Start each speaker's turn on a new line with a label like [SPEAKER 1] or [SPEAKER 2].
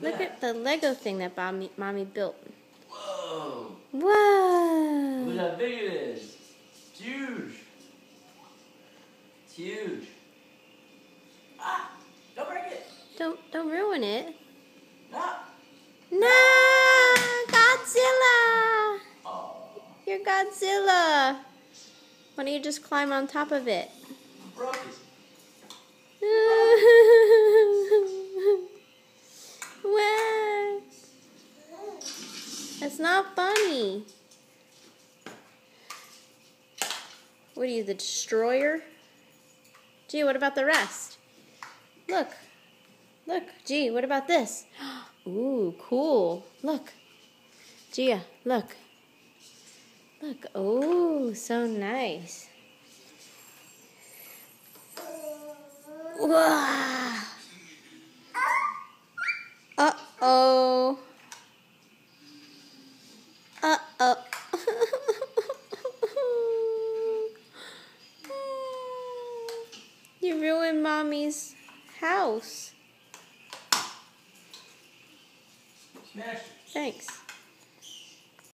[SPEAKER 1] Look at the Lego thing that Mommy built.
[SPEAKER 2] Whoa!
[SPEAKER 1] Whoa!
[SPEAKER 2] Look how big it is. It's huge. It's huge. Ah! Don't break it.
[SPEAKER 1] Don't ruin it.
[SPEAKER 2] Ah!
[SPEAKER 1] No! Godzilla!
[SPEAKER 2] Oh,
[SPEAKER 1] You're Godzilla. Why don't you just climb on top of it?
[SPEAKER 2] I broke it.
[SPEAKER 1] Wow. That's not funny. What are you, the destroyer? Gee, what about the rest? Look. Look. Gee, what about this? Ooh, cool. Look. Gia, look. Look. Oh, so nice. Wow. Uh-oh. Uh-oh. You ruined Mommy's house.
[SPEAKER 2] Smash it.
[SPEAKER 1] Thanks.